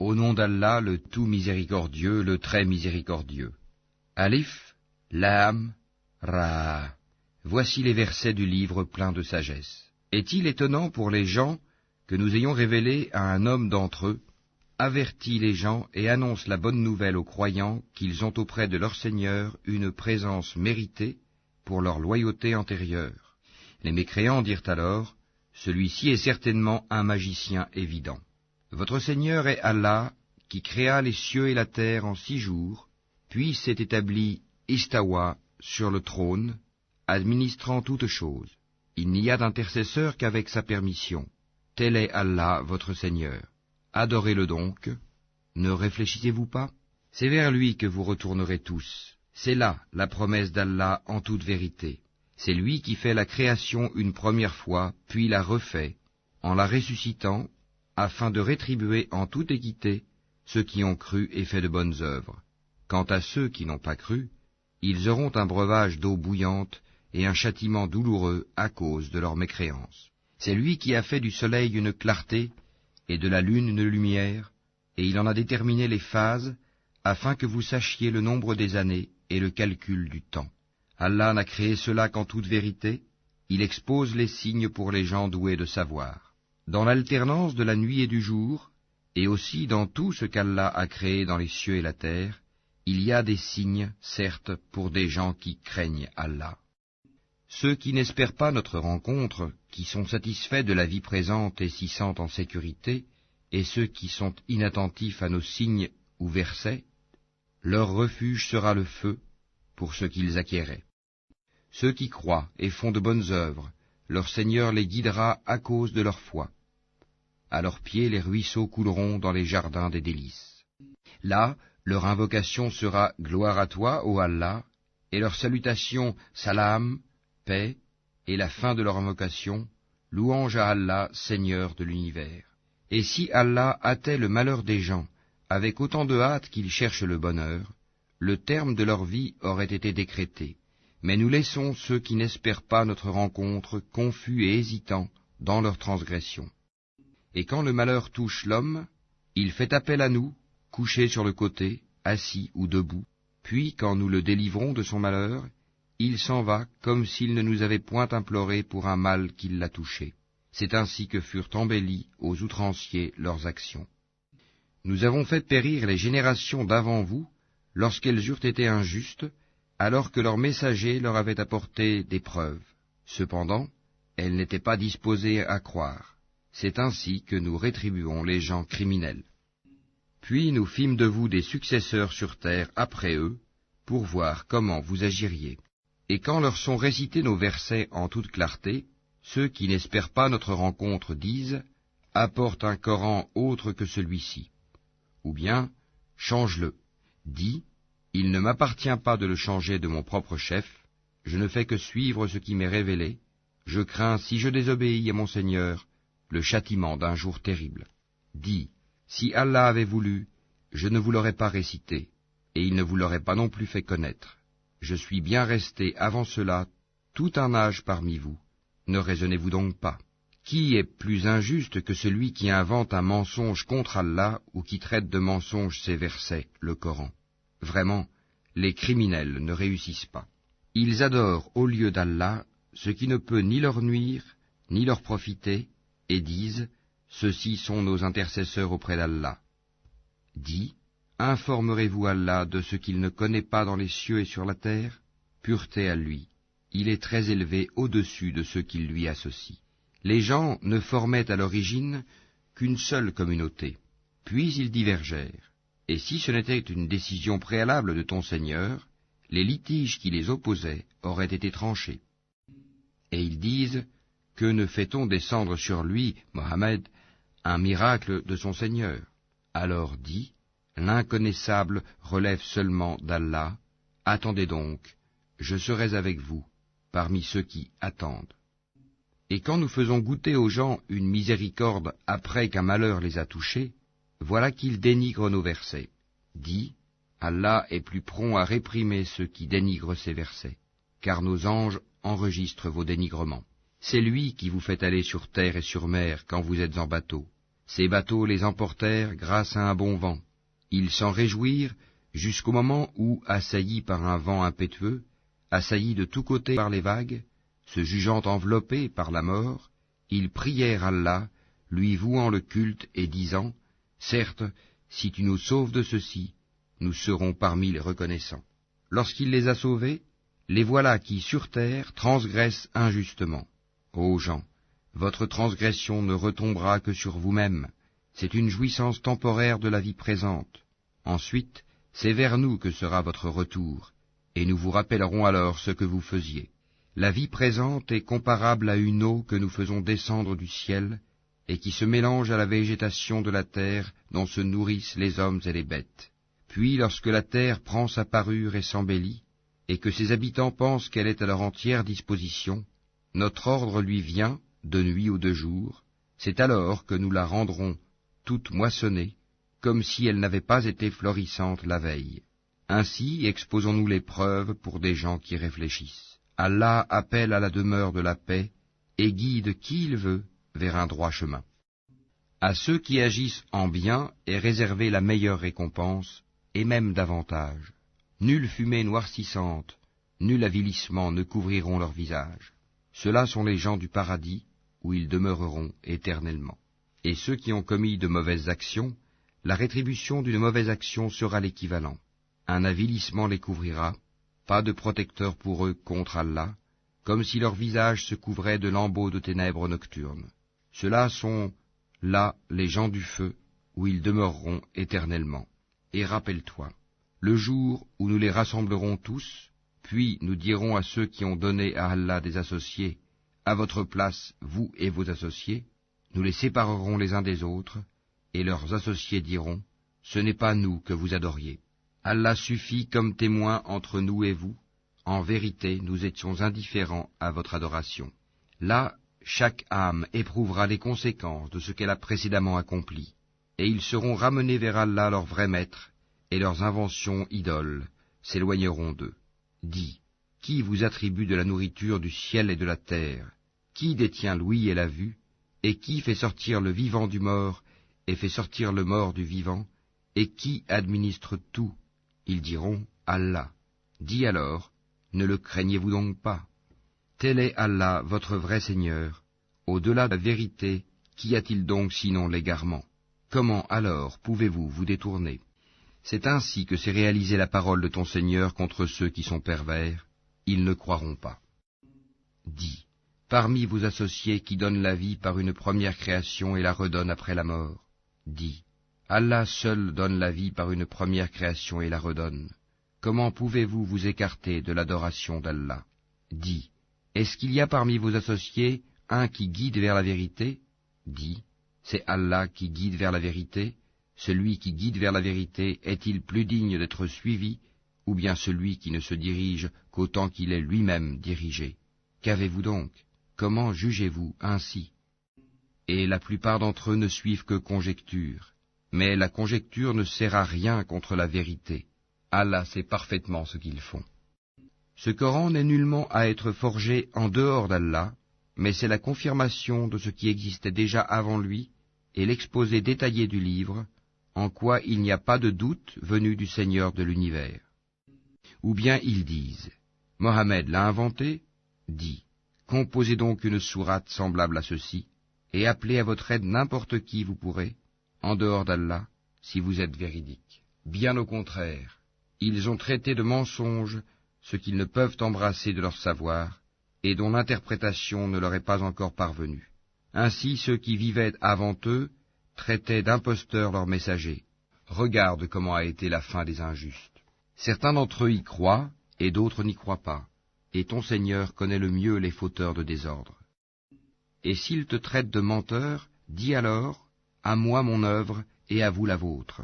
Au nom d'Allah, le tout miséricordieux, le très miséricordieux. Alif, Lam, Ra. Voici les versets du livre plein de sagesse. Est-il étonnant pour les gens que nous ayons révélé à un homme d'entre eux, avertit les gens et annonce la bonne nouvelle aux croyants qu'ils ont auprès de leur Seigneur une présence méritée pour leur loyauté antérieure. Les mécréants dirent alors, celui-ci est certainement un magicien évident. Votre Seigneur est Allah, qui créa les cieux et la terre en 6 jours, puis s'est établi Istawa sur le trône, administrant toutes choses. Il n'y a d'intercesseur qu'avec sa permission. Tel est Allah, votre Seigneur. Adorez-le donc. Ne réfléchissez-vous pas? C'est vers lui que vous retournerez tous. C'est là la promesse d'Allah en toute vérité. C'est lui qui fait la création une première fois, puis la refait, en la ressuscitant, afin de rétribuer en toute équité ceux qui ont cru et fait de bonnes œuvres. Quant à ceux qui n'ont pas cru, ils auront un breuvage d'eau bouillante et un châtiment douloureux à cause de leur mécréance. C'est lui qui a fait du soleil une clarté et de la lune une lumière, et il en a déterminé les phases, afin que vous sachiez le nombre des années et le calcul du temps. Allah n'a créé cela qu'en toute vérité, il expose les signes pour les gens doués de savoir. Dans l'alternance de la nuit et du jour, et aussi dans tout ce qu'Allah a créé dans les cieux et la terre, il y a des signes, certes, pour des gens qui craignent Allah. Ceux qui n'espèrent pas notre rencontre, qui sont satisfaits de la vie présente et s'y sentent en sécurité, et ceux qui sont inattentifs à nos signes ou versets, leur refuge sera le feu pour ce qu'ils acquéraient. Ceux qui croient et font de bonnes œuvres, leur Seigneur les guidera à cause de leur foi. À leurs pieds les ruisseaux couleront dans les jardins des délices. Là, leur invocation sera « Gloire à toi, ô Allah », et leur salutation « Salam », paix, et la fin de leur invocation, louange à Allah, Seigneur de l'univers. Et si Allah hâtait le malheur des gens, avec autant de hâte qu'ils cherchent le bonheur, le terme de leur vie aurait été décrété. Mais nous laissons ceux qui n'espèrent pas notre rencontre confus et hésitants dans leur transgression. Et quand le malheur touche l'homme, il fait appel à nous, couché sur le côté, assis ou debout, puis quand nous le délivrons de son malheur, il s'en va comme s'il ne nous avait point imploré pour un mal qui l'a touché. C'est ainsi que furent embellies aux outranciers leurs actions. Nous avons fait périr les générations d'avant vous, lorsqu'elles eurent été injustes, alors que leurs messagers leur avaient apporté des preuves. Cependant, elles n'étaient pas disposées à croire. C'est ainsi que nous rétribuons les gens criminels. Puis nous fîmes de vous des successeurs sur terre après eux, pour voir comment vous agiriez. Et quand leur sont récités nos versets en toute clarté, ceux qui n'espèrent pas notre rencontre disent « Apporte un Coran autre que celui-ci » ou bien « Change-le ». Dis « Il ne m'appartient pas de le changer de mon propre chef, je ne fais que suivre ce qui m'est révélé, je crains, si je désobéis à mon Seigneur, le châtiment d'un jour terrible. Dis « Si Allah avait voulu, je ne vous l'aurais pas récité, et il ne vous l'aurait pas non plus fait connaître. Je suis bien resté avant cela tout un âge parmi vous. Ne raisonnez-vous donc pas. Qui est plus injuste que celui qui invente un mensonge contre Allah ou qui traite de mensonge ses versets, le Coran? Vraiment, les criminels ne réussissent pas. Ils adorent au lieu d'Allah ce qui ne peut ni leur nuire, ni leur profiter, et disent « Ceux-ci sont nos intercesseurs auprès d'Allah ». Dis, informerez-vous Allah de ce qu'il ne connaît pas dans les cieux et sur la terre? Pureté à lui, il est très élevé au-dessus de ceux qui lui associent. Les gens ne formaient à l'origine qu'une seule communauté, puis ils divergèrent. Et si ce n'était une décision préalable de ton Seigneur, les litiges qui les opposaient auraient été tranchés. Et ils disent, que ne fait-on descendre sur lui, Mohammed, un miracle de son Seigneur? Alors dis, l'inconnaissable relève seulement d'Allah, attendez donc, je serai avec vous, parmi ceux qui attendent. Et quand nous faisons goûter aux gens une miséricorde après qu'un malheur les a touchés, voilà qu'ils dénigrent nos versets. Dis, Allah est plus prompt à réprimer ceux qui dénigrent ses versets, car nos anges enregistrent vos dénigrements. C'est lui qui vous fait aller sur terre et sur mer quand vous êtes en bateau. Ces bateaux les emportèrent grâce à un bon vent. Ils s'en réjouirent jusqu'au moment où, assaillis par un vent impétueux, assaillis de tous côtés par les vagues, se jugeant enveloppés par la mort, ils prièrent Allah, lui vouant le culte et disant, « Certes, si tu nous sauves de ceci, nous serons parmi les reconnaissants. » Lorsqu'il les a sauvés, les voilà qui, sur terre, transgressent injustement. Ô gens, votre transgression ne retombera que sur vous-même. C'est une jouissance temporaire de la vie présente. Ensuite, c'est vers nous que sera votre retour, et nous vous rappellerons alors ce que vous faisiez. La vie présente est comparable à une eau que nous faisons descendre du ciel, et qui se mélange à la végétation de la terre dont se nourrissent les hommes et les bêtes. Puis, lorsque la terre prend sa parure et s'embellit, et que ses habitants pensent qu'elle est à leur entière disposition, notre ordre lui vient, de nuit ou de jour, c'est alors que nous la rendrons toute moissonnée, comme si elle n'avait pas été florissante la veille. Ainsi exposons-nous les preuves pour des gens qui réfléchissent. Allah appelle à la demeure de la paix et guide qui il veut vers un droit chemin. À ceux qui agissent en bien est réservée la meilleure récompense, et même davantage. Nulle fumée noircissante, nul avilissement ne couvriront leur visage. Ceux-là sont les gens du paradis, où ils demeureront éternellement. Et ceux qui ont commis de mauvaises actions, la rétribution d'une mauvaise action sera l'équivalent. Un avilissement les couvrira, pas de protecteur pour eux contre Allah, comme si leur visage se couvrait de lambeaux de ténèbres nocturnes. Ceux-là sont là les gens du feu, où ils demeureront éternellement. Et rappelle-toi, le jour où nous les rassemblerons tous, puis nous dirons à ceux qui ont donné à Allah des associés, à votre place, vous et vos associés, nous les séparerons les uns des autres, et leurs associés diront, ce n'est pas nous que vous adoriez. Allah suffit comme témoin entre nous et vous, en vérité nous étions indifférents à votre adoration. Là, chaque âme éprouvera les conséquences de ce qu'elle a précédemment accompli, et ils seront ramenés vers Allah leur vrai maître, et leurs inventions idoles s'éloigneront d'eux. Dis, qui vous attribue de la nourriture du ciel et de la terre? Qui détient l'ouïe et la vue? Et qui fait sortir le vivant du mort, et fait sortir le mort du vivant? Et qui administre tout? Ils diront, Allah. Dis alors, ne le craignez-vous donc pas? Tel est Allah, votre vrai Seigneur. Au-delà de la vérité, qu'y a-t-il donc sinon l'égarement? Comment alors pouvez-vous vous détourner? C'est ainsi que s'est réalisée la parole de ton Seigneur contre ceux qui sont pervers. Ils ne croiront pas. Dis, parmi vos associés qui donnent la vie par une première création et la redonnent après la mort, dis, Allah seul donne la vie par une première création et la redonne. Comment pouvez-vous vous écarter de l'adoration d'Allah? Dis, est-ce qu'il y a parmi vos associés un qui guide vers la vérité? Dis, c'est Allah qui guide vers la vérité. Celui qui guide vers la vérité est-il plus digne d'être suivi, ou bien celui qui ne se dirige qu'autant qu'il est lui-même dirigé? Qu'avez-vous donc? Comment jugez-vous ainsi? Et la plupart d'entre eux ne suivent que conjecture, mais la conjecture ne sert à rien contre la vérité. Allah sait parfaitement ce qu'ils font. Ce Coran n'est nullement à être forgé en dehors d'Allah, mais c'est la confirmation de ce qui existait déjà avant lui et l'exposé détaillé du livre, en quoi il n'y a pas de doute venu du Seigneur de l'univers. Ou bien ils disent, Mohammed l'a inventé? Dis, composez donc une sourate semblable à ceci, et appelez à votre aide n'importe qui vous pourrez, en dehors d'Allah, si vous êtes véridique. Bien au contraire, ils ont traité de mensonge ce qu'ils ne peuvent embrasser de leur savoir, et dont l'interprétation ne leur est pas encore parvenue. Ainsi ceux qui vivaient avant eux traitaient d'imposteurs leurs messagers. Regarde comment a été la fin des injustes. Certains d'entre eux y croient, et d'autres n'y croient pas, et ton Seigneur connaît le mieux les fauteurs de désordre. Et s'ils te traitent de menteur, dis alors, à moi mon œuvre, et à vous la vôtre.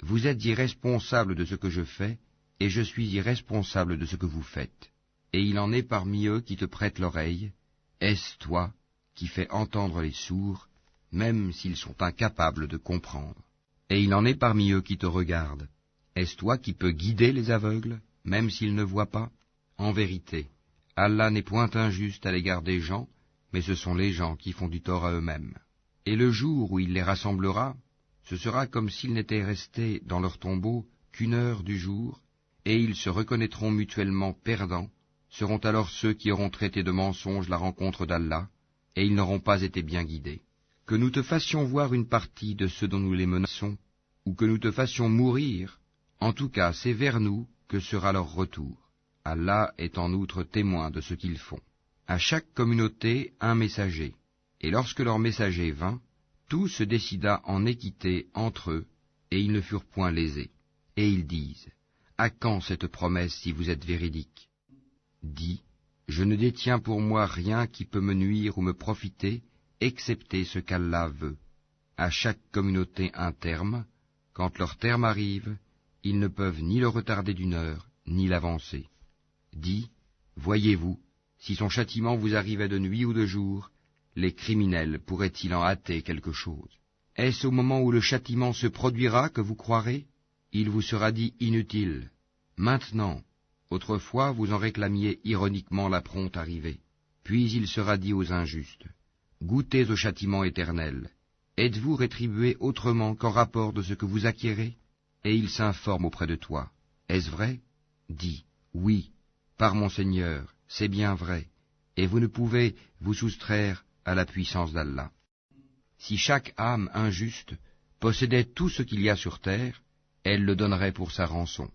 Vous êtes irresponsables de ce que je fais, et je suis irresponsable de ce que vous faites. Et il en est parmi eux qui te prêtent l'oreille. Est-ce toi qui fais entendre les sourds, même s'ils sont incapables de comprendre? Et il en est parmi eux qui te regardent. Est-ce toi qui peux guider les aveugles, même s'ils ne voient pas? En vérité, Allah n'est point injuste à l'égard des gens, mais ce sont les gens qui font du tort à eux-mêmes. Et le jour où il les rassemblera, ce sera comme s'ils n'étaient restés dans leur tombeau qu'une heure du jour, et ils se reconnaîtront mutuellement perdants, seront alors ceux qui auront traité de mensonge la rencontre d'Allah, et ils n'auront pas été bien guidés. Que nous te fassions voir une partie de ceux dont nous les menaçons, ou que nous te fassions mourir, en tout cas c'est vers nous que sera leur retour. Allah est en outre témoin de ce qu'ils font. À chaque communauté un messager, et lorsque leur messager vint, tout se décida en équité entre eux, et ils ne furent point lésés. Et ils disent, à quand cette promesse si vous êtes véridique? Dis, je ne détiens pour moi rien qui peut me nuire ou me profiter, excepté ce qu'Allah veut. À chaque communauté un terme, quand leur terme arrive, ils ne peuvent ni le retarder d'une heure, ni l'avancer. Dis, voyez-vous, si son châtiment vous arrivait de nuit ou de jour, les criminels pourraient-ils en hâter quelque chose? Est-ce au moment où le châtiment se produira que vous croirez? Il vous sera dit inutile. Maintenant, autrefois vous en réclamiez ironiquement la prompte arrivée. Puis il sera dit aux injustes, goûtez au châtiment éternel. Êtes-vous rétribués autrement qu'en rapport de ce que vous acquérez? Et ils s'informent auprès de toi. Est-ce vrai? Dis, oui, par mon Seigneur, c'est bien vrai, et vous ne pouvez vous soustraire à la puissance d'Allah. Si chaque âme injuste possédait tout ce qu'il y a sur terre, elle le donnerait pour sa rançon.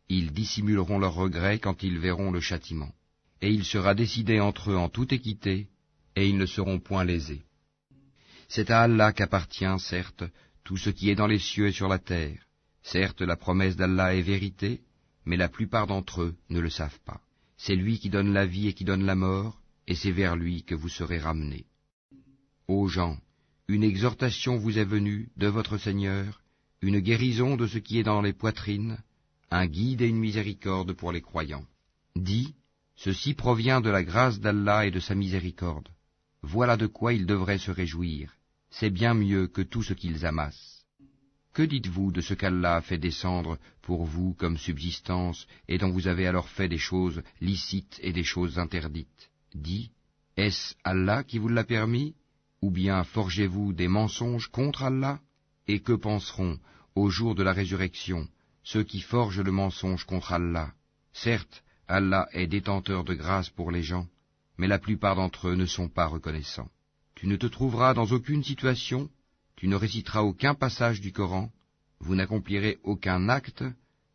Ils dissimuleront leur regret quand ils verront le châtiment. Et il sera décidé entre eux en toute équité, et ils ne seront point lésés. C'est à Allah qu'appartient, certes, tout ce qui est dans les cieux et sur la terre. Certes, la promesse d'Allah est vérité, mais la plupart d'entre eux ne le savent pas. C'est lui qui donne la vie et qui donne la mort, et c'est vers lui que vous serez ramenés. Ô gens, une exhortation vous est venue de votre Seigneur, une guérison de ce qui est dans les poitrines, un guide et une miséricorde pour les croyants. Dis, ceci provient de la grâce d'Allah et de sa miséricorde. Voilà de quoi ils devraient se réjouir. C'est bien mieux que tout ce qu'ils amassent. Que dites-vous de ce qu'Allah a fait descendre pour vous comme subsistance, et dont vous avez alors fait des choses licites et des choses interdites? Dis, est-ce Allah qui vous l'a permis? Ou bien forgez-vous des mensonges contre Allah? Et que penseront, au jour de la résurrection, ceux qui forgent le mensonge contre Allah? Certes, Allah est détenteur de grâce pour les gens, mais la plupart d'entre eux ne sont pas reconnaissants. Tu ne te trouveras dans aucune situation, tu ne réciteras aucun passage du Coran, vous n'accomplirez aucun acte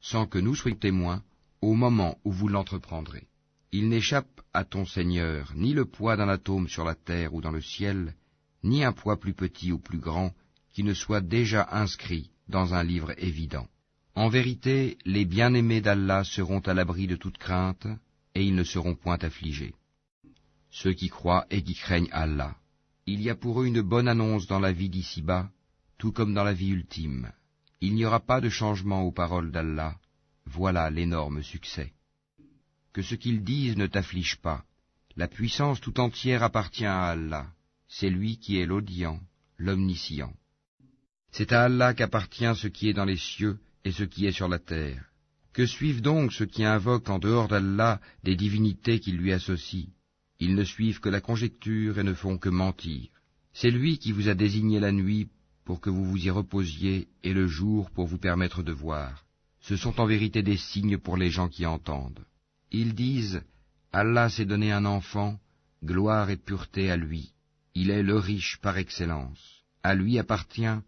sans que nous soyons témoins au moment où vous l'entreprendrez. Il n'échappe à ton Seigneur ni le poids d'un atome sur la terre ou dans le ciel, ni un poids plus petit ou plus grand qui ne soit déjà inscrit dans un livre évident. En vérité, les bien-aimés d'Allah seront à l'abri de toute crainte, et ils ne seront point affligés. Ceux qui croient et qui craignent Allah, il y a pour eux une bonne annonce dans la vie d'ici-bas, tout comme dans la vie ultime. Il n'y aura pas de changement aux paroles d'Allah, voilà l'énorme succès. Que ce qu'ils disent ne t'afflige pas, la puissance tout entière appartient à Allah, c'est lui qui est l'audient, l'omniscient. C'est à Allah qu'appartient ce qui est dans les cieux et ce qui est sur la terre. Que suivent donc ceux qui invoquent en dehors d'Allah des divinités qui lui associent? Ils ne suivent que la conjecture et ne font que mentir. C'est lui qui vous a désigné la nuit pour que vous vous y reposiez et le jour pour vous permettre de voir. Ce sont en vérité des signes pour les gens qui entendent. Ils disent, Allah s'est donné un enfant, gloire et pureté à lui. Il est le riche par excellence. À lui appartient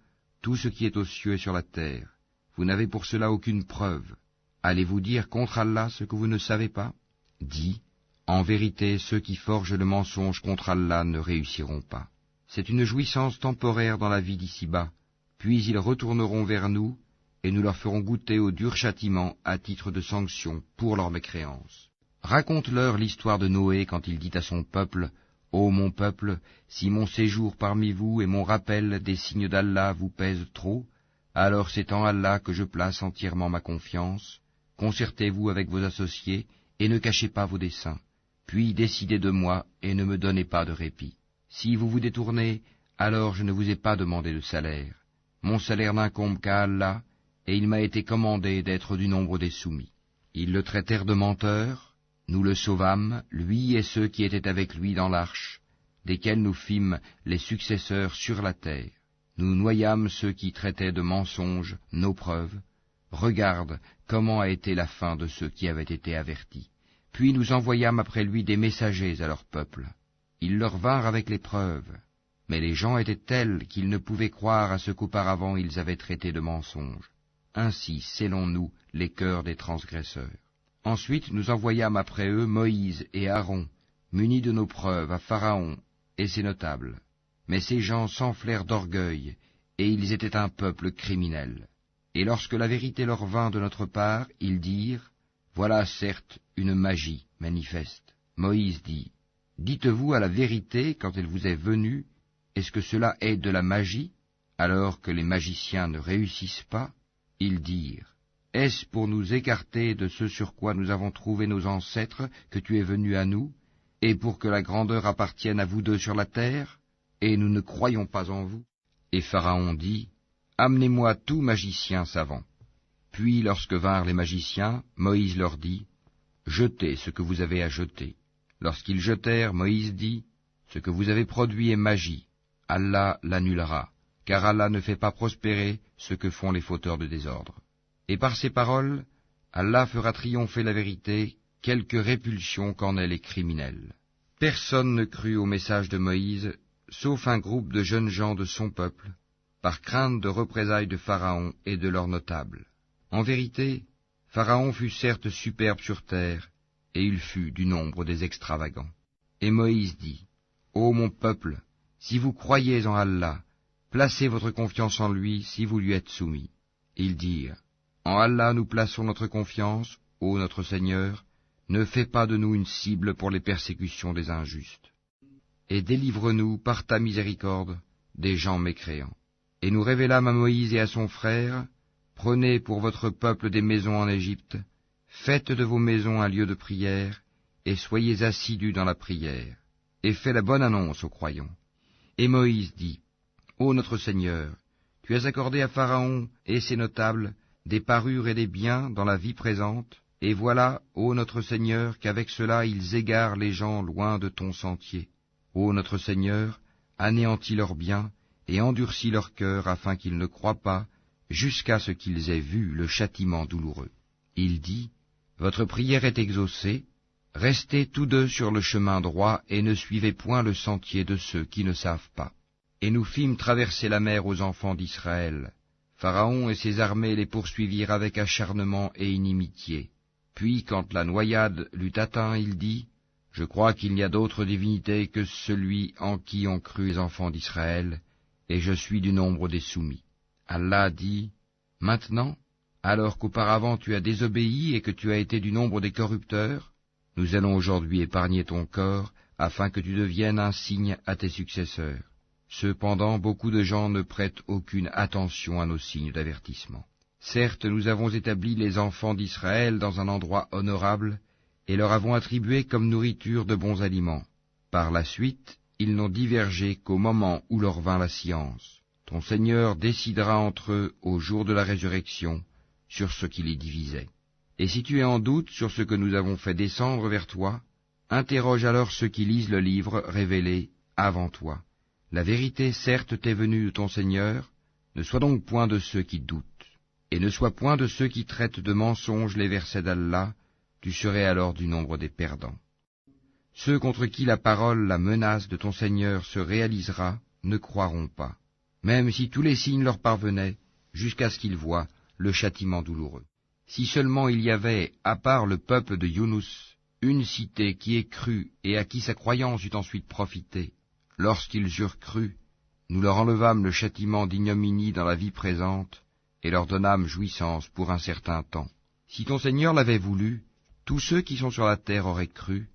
tout ce qui est aux cieux et sur la terre. Vous n'avez pour cela aucune preuve. Allez-vous dire contre Allah ce que vous ne savez pas? Dis, en vérité, ceux qui forgent le mensonge contre Allah ne réussiront pas. C'est une jouissance temporaire dans la vie d'ici-bas, puis ils retourneront vers nous, et nous leur ferons goûter au dur châtiment à titre de sanction pour leur mécréance. Raconte-leur l'histoire de Noé quand il dit à son peuple, « Ô mon peuple, si mon séjour parmi vous et mon rappel des signes d'Allah vous pèsent trop, alors c'est en Allah que je place entièrement ma confiance. Concertez-vous avec vos associés et ne cachez pas vos desseins. Puis décidez de moi et ne me donnez pas de répit. Si vous vous détournez, alors je ne vous ai pas demandé de salaire. Mon salaire n'incombe qu'à Allah, et il m'a été commandé d'être du nombre des soumis. » Ils le traitèrent de menteur, nous le sauvâmes, lui et ceux qui étaient avec lui dans l'arche, desquels nous fîmes les successeurs sur la terre. Nous noyâmes ceux qui traitaient de mensonges nos preuves. Regarde comment a été la fin de ceux qui avaient été avertis. Puis nous envoyâmes après lui des messagers à leur peuple. Ils leur vinrent avec les preuves. Mais les gens étaient tels qu'ils ne pouvaient croire à ce qu'auparavant ils avaient traité de mensonges. Ainsi scellons-nous les cœurs des transgresseurs. Ensuite nous envoyâmes après eux Moïse et Aaron, munis de nos preuves, à Pharaon et ses notables. Mais ces gens s'enflèrent d'orgueil, et ils étaient un peuple criminel. Et lorsque la vérité leur vint de notre part, ils dirent, « Voilà certes une magie manifeste. » Moïse dit, « Dites-vous à la vérité quand elle vous est venue, est-ce que cela est de la magie, alors que les magiciens ne réussissent pas ?» Ils dirent, « Est-ce pour nous écarter de ce sur quoi nous avons trouvé nos ancêtres que tu es venu à nous, et pour que la grandeur appartienne à vous deux sur la terre, et nous ne croyons pas en vous ?» Et Pharaon dit, « Amenez-moi tout magicien savant. » Puis lorsque vinrent les magiciens, Moïse leur dit, « Jetez ce que vous avez à jeter. » Lorsqu'ils jetèrent, Moïse dit, « Ce que vous avez produit est magie. Allah l'annulera, car Allah ne fait pas prospérer ce que font les fauteurs de désordre. » Et par ces paroles, Allah fera triompher la vérité, quelque répulsion qu'en aient les criminels. Personne ne crut au message de Moïse, sauf un groupe de jeunes gens de son peuple, par crainte de représailles de Pharaon et de leurs notables. En vérité, Pharaon fut certes superbe sur terre, et il fut du nombre des extravagants. Et Moïse dit, « Ô mon peuple, si vous croyez en Allah, placez votre confiance en lui si vous lui êtes soumis. » Ils dirent, « En Allah nous plaçons notre confiance, ô notre Seigneur, ne fais pas de nous une cible pour les persécutions des injustes. Et délivre-nous par ta miséricorde des gens mécréants. » Et nous révélâmes à Moïse et à son frère, « Prenez pour votre peuple des maisons en Égypte, faites de vos maisons un lieu de prière, et soyez assidus dans la prière, et faites la bonne annonce aux croyants. » Et Moïse dit, « Ô notre Seigneur, tu as accordé à Pharaon et ses notables des parures et des biens dans la vie présente, et voilà, ô notre Seigneur, qu'avec cela ils égarent les gens loin de ton sentier. Ô notre Seigneur, anéantis leurs biens, et endurcis leur cœur afin qu'ils ne croient pas, jusqu'à ce qu'ils aient vu le châtiment douloureux. » Il dit, « Votre prière est exaucée, restez tous deux sur le chemin droit et ne suivez point le sentier de ceux qui ne savent pas. » Et nous fîmes traverser la mer aux enfants d'Israël. Pharaon et ses armées les poursuivirent avec acharnement et inimitié. Puis, quand la noyade l'eut atteint, il dit, « Je crois qu'il n'y a d'autre divinité que celui en qui ont cru les enfants d'Israël, et je suis du nombre des soumis. » Allah dit, « Maintenant, alors qu'auparavant tu as désobéi et que tu as été du nombre des corrupteurs, nous allons aujourd'hui épargner ton corps, afin que tu deviennes un signe à tes successeurs. Cependant, beaucoup de gens ne prêtent aucune attention à nos signes d'avertissement. Certes, nous avons établi les enfants d'Israël dans un endroit honorable, et leur avons attribué comme nourriture de bons aliments. Par la suite, ils n'ont divergé qu'au moment où leur vint la science. Ton Seigneur décidera entre eux au jour de la résurrection sur ce qui les divisait. Et si tu es en doute sur ce que nous avons fait descendre vers toi, interroge alors ceux qui lisent le livre révélé avant toi. La vérité certes t'est venue de ton Seigneur, ne sois donc point de ceux qui doutent, et ne sois point de ceux qui traitent de mensonges les versets d'Allah, tu serais alors du nombre des perdants. Ceux contre qui la parole, la menace de ton Seigneur se réalisera, ne croiront pas, même si tous les signes leur parvenaient, jusqu'à ce qu'ils voient le châtiment douloureux. Si seulement il y avait, à part le peuple de Younous, une cité qui ait cru et à qui sa croyance eût ensuite profité, lorsqu'ils eurent cru, nous leur enlevâmes le châtiment d'ignominie dans la vie présente, et leur donnâmes jouissance pour un certain temps. Si ton Seigneur l'avait voulu, tous ceux qui sont sur la terre auraient cru.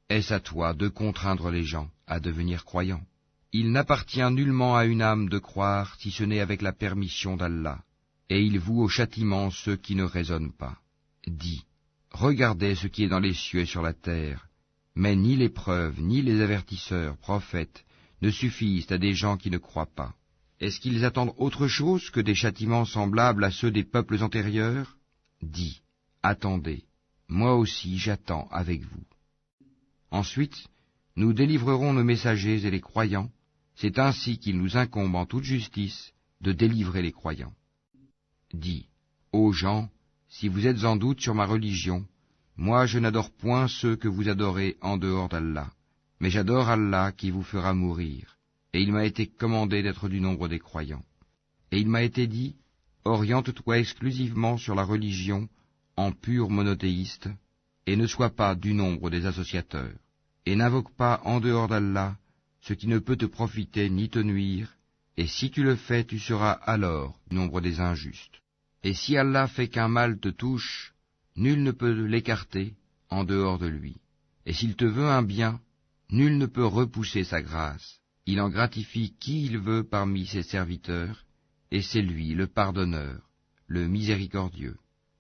Est-ce à toi de contraindre les gens à devenir croyants? Il n'appartient nullement à une âme de croire si ce n'est avec la permission d'Allah, et il voue au châtiment ceux qui ne raisonnent pas. Dis, regardez ce qui est dans les cieux et sur la terre, mais ni les preuves, ni les avertisseurs, prophètes, ne suffisent à des gens qui ne croient pas. Est-ce qu'ils attendent autre chose que des châtiments semblables à ceux des peuples antérieurs? Dis, attendez, moi aussi j'attends avec vous. Ensuite, Nous délivrerons nos messagers et les croyants, c'est ainsi qu'il nous incombe en toute justice de délivrer les croyants. Dis, ô gens, si vous êtes en doute sur ma religion, moi je n'adore point ceux que vous adorez en dehors d'Allah, mais j'adore Allah qui vous fera mourir, et il m'a été commandé d'être du nombre des croyants. Et il m'a été dit, oriente-toi exclusivement sur la religion en pur monothéiste, et ne sois pas du nombre des associateurs, et n'invoque pas en dehors d'Allah ce qui ne peut te profiter ni te nuire, et si tu le fais, tu seras alors du nombre des injustes. Et si Allah fait qu'un mal te touche, nul ne peut l'écarter en dehors de lui. Et s'il te veut un bien, nul ne peut repousser sa grâce. Il en gratifie qui il veut parmi ses serviteurs, et c'est lui le pardonneur, le miséricordieux.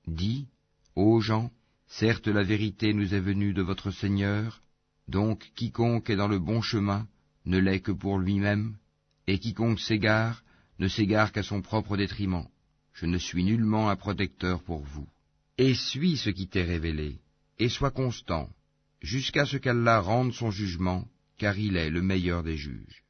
Dis, ô gens, certes la vérité nous est venue de votre Seigneur, donc quiconque est dans le bon chemin ne l'est que pour lui-même, et quiconque s'égare ne s'égare qu'à son propre détriment. Je ne suis nullement un protecteur pour vous. Et suis ce qui t'est révélé, et sois constant, jusqu'à ce qu'Allah rende son jugement, car il est le meilleur des juges.